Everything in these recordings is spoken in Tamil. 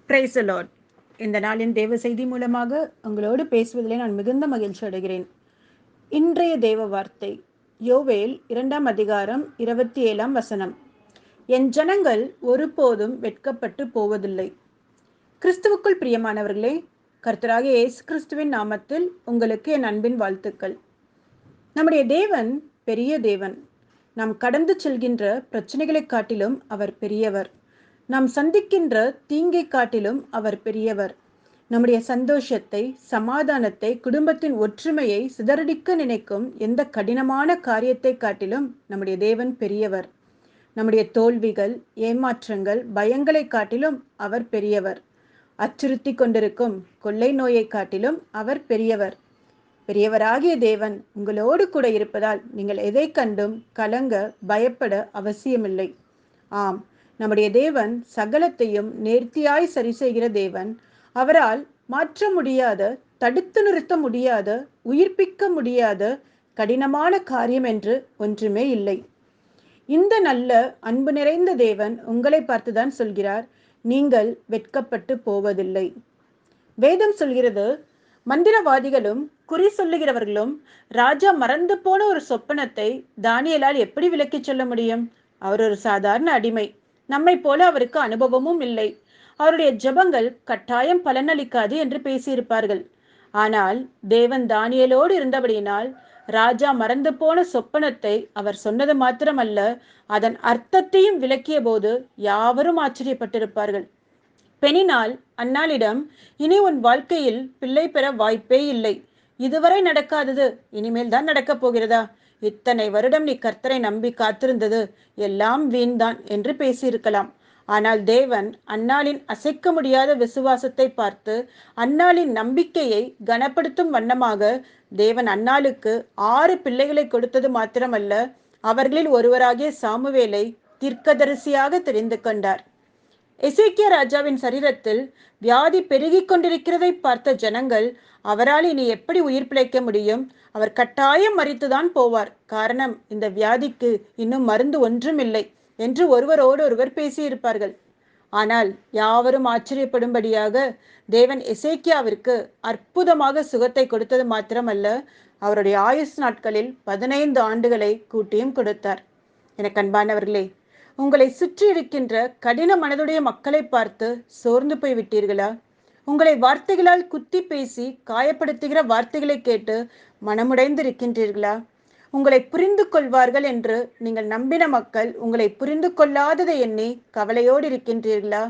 Praise the Lord. இந்த நாளின் தேவ செய்தி மூலமாக உங்களோடு பேசுவதிலே நான் மிகுந்த மகிழ்ச்சி அடைகிறேன். இன்றைய தேவ வார்த்தை யோவேல் 2 அதிகாரம் 27 என் ஜனங்கள் ஒருபோதும் வெட்கப்பட்டு போவதில்லை. கிறிஸ்துவுக்குள் பிரியமானவர்களே, கர்த்தராகிய இயேசு கிறிஸ்துவின் நாமத்தில் உங்களுக்கு என் அன்பின் வாழ்த்துக்கள். நம்முடைய தேவன் பெரிய தேவன். நாம் கடந்து செல்கின்ற பிரச்சனைகளை காட்டிலும் அவர் பெரியவர். நாம் சந்திக்கின்ற தீங்கை காட்டிலும் அவர் பெரியவர். நம்முடைய சந்தோஷத்தை, சமாதானத்தை, குடும்பத்தின் ஒற்றுமையை சிதறடிக்க நினைக்கும் எந்த கடினமான காரியத்தை காட்டிலும் நம்முடைய தேவன் பெரியவர். நம்முடைய தோல்விகள், ஏமாற்றங்கள், பயங்களை காட்டிலும் அவர் பெரியவர். அச்சுறுத்தி கொண்டிருக்கும் கொள்ளை நோயை காட்டிலும் அவர் பெரியவர். பெரியவராகிய தேவன் உங்களோடு கூட இருப்பதால் நீங்கள் எதை கண்டும் கலங்க, பயப்பட அவசியமில்லை. ஆம், நம்முடைய தேவன் சகலத்தையும் நேர்த்தியாய் சரி செய்கிற தேவன். அவரால் மாற்ற முடியாத, தடுத்து நிறுத்த முடியாத, உயிர்ப்பிக்க முடியாத கடினமான காரியம் என்று ஒன்றுமே இல்லை. இந்த நல்ல அன்பு நிறைந்த தேவன் உங்களை பார்த்துதான் சொல்கிறார், நீங்கள் வெட்கப்பட்டு போவதில்லை. வேதம் சொல்கிறது, மந்திரவாதிகளும் குறி சொல்லுகிறவர்களும் ராஜா மறந்து போன ஒரு சொப்பனத்தை தானியேலால் எப்படி விளக்கிச் சொல்ல முடியும்? அவர் ஒரு சாதாரண அடிமை. நம்மை போல அவருக்கு அனுபவமும் இல்லை. அவருடைய ஜெபங்கள் கட்டாயம் பலனளிக்காது என்று பேசியிருப்பார்கள். ஆனால் தேவன் தானியேலோடு இருந்தபடியினால் ராஜா மறந்து போன சொப்பனத்தை அவர் சொன்னது மாத்திரமல்ல, அதன் அர்த்தத்தையும் விளக்கிய போது யாவரும் ஆச்சரியப்பட்டிருப்பார்கள். பெனினால் அன்னாளிடம், இனி உன் வாழ்க்கையில் பிள்ளை பெற வாய்ப்பே இல்லை. இதுவரை நடக்காதது இனிமேல் தான் நடக்கப் போகிறதா? இத்தனை வருடம் நீ கர்த்தரை நம்பி காத்திருந்தது எல்லாம் வீண்தான் என்று பேசியிருக்கலாம். ஆனால் தேவன் அன்னாளின் அசைக்க முடியாத விசுவாசத்தை பார்த்து அன்னாளின் நம்பிக்கையை கனப்படுத்தும் வண்ணமாக தேவன் அன்னாளுக்கு 6 பிள்ளைகளை கொடுத்தது மாத்திரமல்ல, அவர்களில் ஒருவராகிய சாமுவேலை தீர்க்கதரிசியாக தெரிந்து கொண்டார். எசேக்கியா ராஜாவின் சரீரத்தில் வியாதி பெருகிக் கொண்டிருக்கிறதை பார்த்த ஜனங்கள், அவரால் இனி எப்படி உயிர் பிழைக்க முடியும்? அவர் கட்டாயம் மரித்துதான் போவார். காரணம், இந்த வியாதிக்கு இன்னும் மருந்து ஒன்றும் இல்லை என்று ஒருவரோடு ஒருவர் பேசியிருப்பார்கள். ஆனால் யாவரும் ஆச்சரியப்படும்படியாக தேவன் எசேக்கியாவிற்கு அற்புதமாக சுகத்தை கொடுத்தது மாத்திரமல்ல, அவருடைய ஆயுஸ் நாட்களில் 15 ஆண்டுகளை கூட்டியும் கொடுத்தார். எனக்கு அன்பானவர்களே, உங்களை சுற்றி இருக்கின்ற கடின மனதுடைய மக்களை பார்த்து சோர்ந்து போய் விட்டீர்களா? உங்களை வார்த்தைகளால் குத்தி பேசி காயப்படுத்துகிற வார்த்தைகளை கேட்டு மனமுடைந்திருக்கின்றீர்களா? உங்களை புரிந்து கொள்வார்கள் என்று நீங்கள் நம்பின மக்கள் உங்களை புரிந்து கொள்ளாததை எண்ணி கவலையோடு இருக்கின்றீர்களா?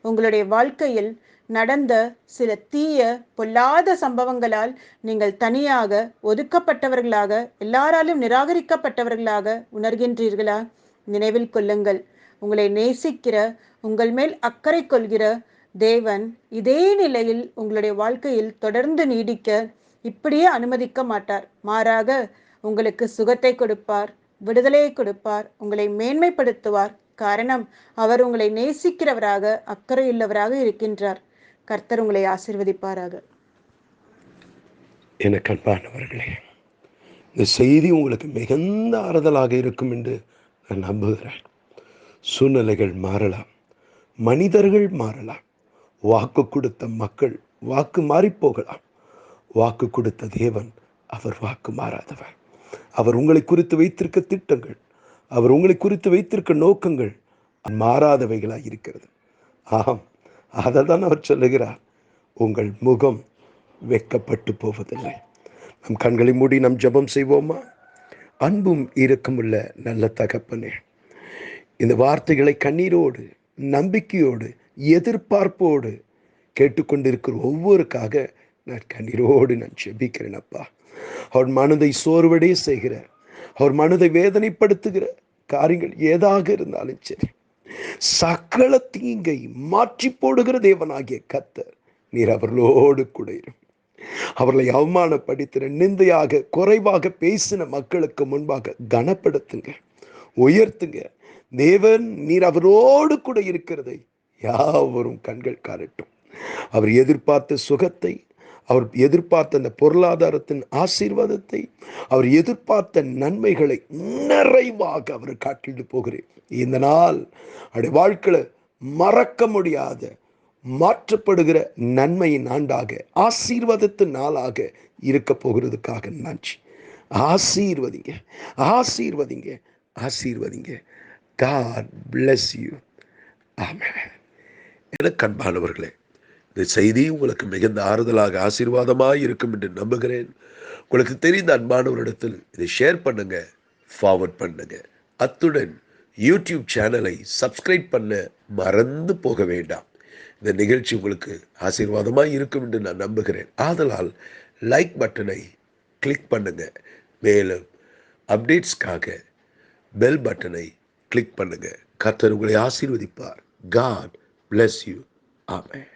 உங்களுடைய வாழ்க்கையில் நடந்த சில தீய பொல்லாத சம்பவங்களால் நீங்கள் தனியாக, ஒதுக்கப்பட்டவர்களாக, எல்லாராலும் நிராகரிக்கப்பட்டவர்களாக உணர்கின்றீர்களா? நினைவில் கொள்ளுங்கள், உங்களை நேசிக்கிற, உங்கள் மேல் அக்கறை கொள்கிற தேவன் இதே நிலையில் உங்களுடைய வாழ்க்கையில் தொடர்ந்து நீடிக்க இப்படியே அனுமதிக்க மாட்டார். மாறாக உங்களுக்கு சுகத்தை கொடுப்பார், விடுதலையை கொடுப்பார், உங்களை மேன்மைப்படுத்துவார். காரணம், அவர் உங்களை நேசிக்கிறவராக, அக்கறையுள்ளவராக இருக்கின்றார். கர்த்தர் உங்களை ஆசீர்வதிப்பாராக. எனக்கு அன்பானவர்களே, இந்த செய்தி உங்களுக்கு மிகுந்த ஆறுதலாக இருக்கும் என்று நான் நம்புகிறேன். சூழ்நிலைகள் மாறலாம், மனிதர்கள் மாறலாம், வாக்கு கொடுத்த மக்கள் வாக்கு மாறி போகலாம். வாக்கு கொடுத்த தேவன் அவர் வாக்கு மாறாதவர். அவர் உங்களை குறித்து வைத்திருக்க திட்டங்கள், அவர் உங்களை குறித்து வைத்திருக்க நோக்கங்கள் மாறாதவைகளாக இருக்கிறது. ஆம், அதை தான் அவர் சொல்லுகிறார், உங்கள் முகம் வெட்கப்பட்டு போவதில்லை. நம் கண்களை மூடி நம் ஜெபம் செய்வோமா? அன்பும் இரக்கமுள்ள நல்ல தகப்பனே, இந்த வார்த்தைகளை கண்ணீரோடு, நம்பிக்கையோடு, எதிர்பார்ப்போடு கேட்டுக்கொண்டிருக்கிற ஒவ்வொருக்காக நான் கண்ணீரோடு நான் ஜெபிக்கிறேன் அப்பா. அவர் மனதை சோர்வடைய செய்கிற, அவர் மனதை வேதனைப்படுத்துகிற காரியங்கள் ஏதாக இருந்தாலும் சரி, சகல தீங்கை மாற்றி போடுகிற தேவனாகிய கர்த்தர் நீர் அவர்களோடு கூட இரும். அவர்களை அவமானப்படுத்தின, நிந்தையாக, குறைவாக பேசின மக்களுக்கு முன்பாக கனப்படுத்துங்க, உயர்த்துங்க. தேவன் நீர் அவரோடு கூட இருக்கிறதை யாவரும் கண்கள் காணட்டும். அவர் எதிர்பார்த்த சுகத்தை, அவர் எதிர்பார்த்த அந்த பொருளாதாரத்தின் ஆசீர்வாதத்தை, அவர் எதிர்பார்த்த நன்மைகளை நிறைவாக அவர் காட்டிட்டு போகிறேன். இந்த நாள் அவருடைய வாழ்க்கையில மறக்க முடியாத மாற்றப்படுகிற நன்மையின் ஆண்டாக, ஆசீர்வாதத்தின் நாளாக இருக்க போகிறதுக்காக நன்றி. ஆசீர்வதிங்க, ஆசீர்வதிங்க, ஆசீர்வதிங்க. God bless you. Amen. எனக்கு அன்பானவர்களே, இந்த செய்தி உங்களுக்கு மிகுந்த ஆறுதலாக ஆசீர்வாதமாக இருக்கும் என்று நம்புகிறேன். உங்களுக்கு தெரிந்த அன்பானவரிடத்தில் இதை ஷேர் பண்ணுங்க, ஃபார்வர்ட் பண்ணுங்க. அத்துடன் யூடியூப் சேனலை சப்ஸ்கிரைப் பண்ண மறந்து போக வேண்டாம். இந்த நிகழ்ச்சி உங்களுக்கு ஆசீர்வாதமாக இருக்கும் என்று நான் நம்புகிறேன். ஆதலால் லைக் பட்டனை கிளிக் பண்ணுங்க. மேலும் அப்டேட்ஸ்க்காக பெல் பட்டனை கிளிக் பண்ணுங்க. கர்த்தர் உங்களை ஆசீர்வதிப்பார். God bless you. Amen.